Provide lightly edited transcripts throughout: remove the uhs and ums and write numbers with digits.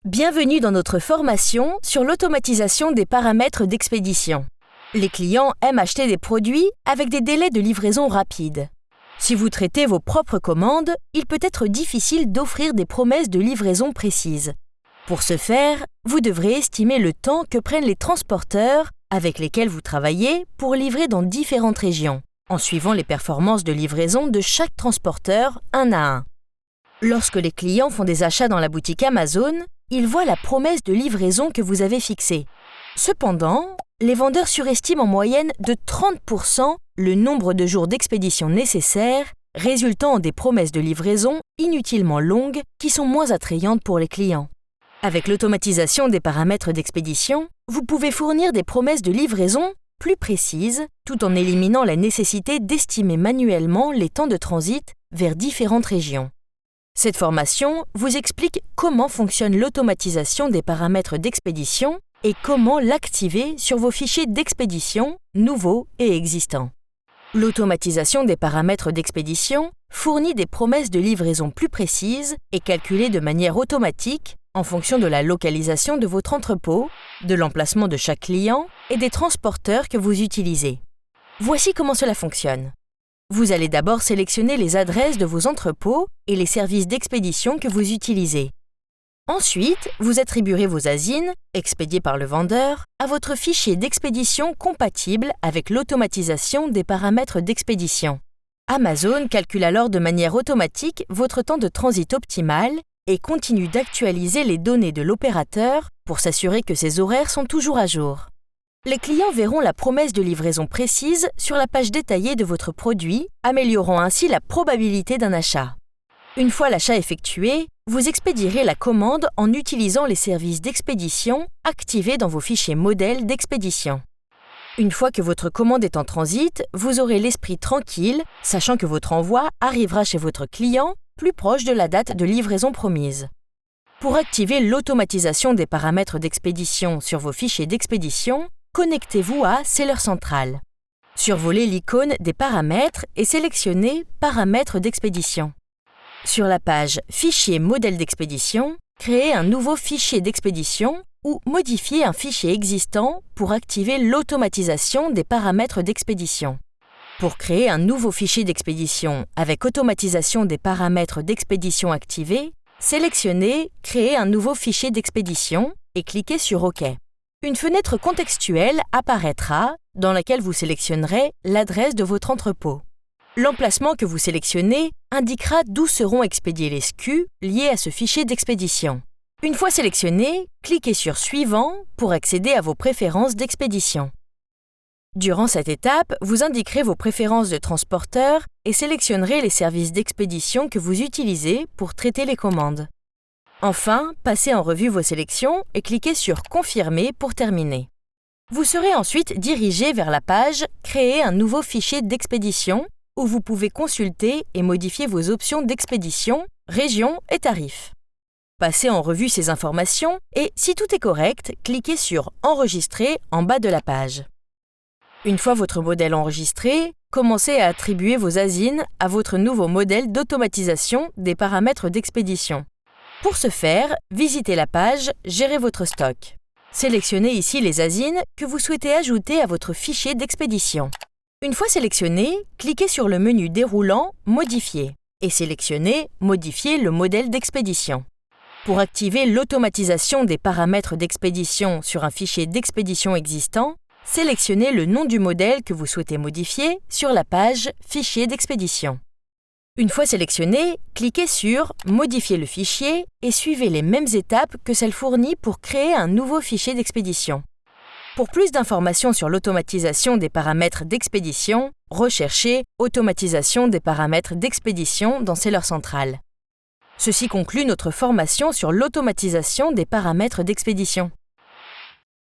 Bienvenue dans notre formation sur l'automatisation des paramètres d'expédition. Les clients aiment acheter des produits avec des délais de livraison rapides. Si vous traitez vos propres commandes, il peut être difficile d'offrir des promesses de livraison précises. Pour ce faire, vous devrez estimer le temps que prennent les transporteurs avec lesquels vous travaillez pour livrer dans différentes régions, en suivant les performances de livraison de chaque transporteur un à un. Lorsque les clients font des achats dans la boutique Amazon, ils voient la promesse de livraison que vous avez fixée. Cependant, les vendeurs surestiment en moyenne de 30% le nombre de jours d'expédition nécessaires, résultant en des promesses de livraison inutilement longues qui sont moins attrayantes pour les clients. Avec l'automatisation des paramètres d'expédition, vous pouvez fournir des promesses de livraison plus précises, tout en éliminant la nécessité d'estimer manuellement les temps de transit vers différentes régions. Cette formation vous explique comment fonctionne l'automatisation des paramètres d'expédition et comment l'activer sur vos fichiers d'expédition, nouveaux et existants. L'automatisation des paramètres d'expédition fournit des promesses de livraison plus précises et calculées de manière automatique en fonction de la localisation de votre entrepôt, de l'emplacement de chaque client et des transporteurs que vous utilisez. Voici comment cela fonctionne. Vous allez d'abord sélectionner les adresses de vos entrepôts et les services d'expédition que vous utilisez. Ensuite, vous attribuerez vos ASIN, expédiés par le vendeur, à votre fichier d'expédition compatible avec l'automatisation des paramètres d'expédition. Amazon calcule alors de manière automatique votre temps de transit optimal et continue d'actualiser les données de l'opérateur pour s'assurer que ces horaires sont toujours à jour. Les clients verront la promesse de livraison précise sur la page détaillée de votre produit, améliorant ainsi la probabilité d'un achat. Une fois l'achat effectué, vous expédierez la commande en utilisant les services d'expédition activés dans vos fichiers modèles d'expédition. Une fois que votre commande est en transit, vous aurez l'esprit tranquille, sachant que votre envoi arrivera chez votre client plus proche de la date de livraison promise. Pour activer l'automatisation des paramètres d'expédition sur vos fichiers d'expédition, connectez-vous à Seller Central. Survolez l'icône des paramètres et sélectionnez Paramètres d'expédition. Sur la page Fichier modèle d'expédition, créez un nouveau fichier d'expédition ou modifiez un fichier existant pour activer l'automatisation des paramètres d'expédition. Pour créer un nouveau fichier d'expédition avec automatisation des paramètres d'expédition activés, sélectionnez Créer un nouveau fichier d'expédition et cliquez sur OK. Une fenêtre contextuelle apparaîtra dans laquelle vous sélectionnerez l'adresse de votre entrepôt. L'emplacement que vous sélectionnez indiquera d'où seront expédiés les SKU liés à ce fichier d'expédition. Une fois sélectionné, cliquez sur Suivant pour accéder à vos préférences d'expédition. Durant cette étape, vous indiquerez vos préférences de transporteur et sélectionnerez les services d'expédition que vous utilisez pour traiter les commandes. Enfin, passez en revue vos sélections et cliquez sur Confirmer pour terminer. Vous serez ensuite dirigé vers la page Créer un nouveau fichier d'expédition où vous pouvez consulter et modifier vos options d'expédition, région et tarifs. Passez en revue ces informations et, si tout est correct, cliquez sur Enregistrer en bas de la page. Une fois votre modèle enregistré, commencez à attribuer vos ASIN à votre nouveau modèle d'automatisation des paramètres d'expédition. Pour ce faire, visitez la page Gérer votre stock. Sélectionnez ici les ASIN que vous souhaitez ajouter à votre fichier d'expédition. Une fois sélectionné, cliquez sur le menu déroulant Modifier et sélectionnez Modifier le modèle d'expédition. Pour activer l'automatisation des paramètres d'expédition sur un fichier d'expédition existant, sélectionnez le nom du modèle que vous souhaitez modifier sur la page Fichier d'expédition. Une fois sélectionné, cliquez sur Modifier le fichier et suivez les mêmes étapes que celles fournies pour créer un nouveau fichier d'expédition. Pour plus d'informations sur l'automatisation des paramètres d'expédition, recherchez Automatisation des paramètres d'expédition dans Seller Central. Ceci conclut notre formation sur l'automatisation des paramètres d'expédition.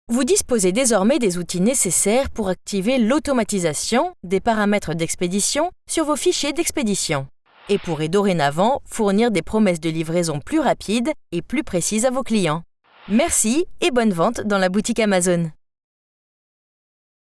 Vous disposez désormais des outils nécessaires pour activer l'automatisation des paramètres d'expédition sur vos fichiers d'expédition et pourrez dorénavant fournir des promesses de livraison plus rapides et plus précises à vos clients. Merci et bonne vente dans la boutique Amazon.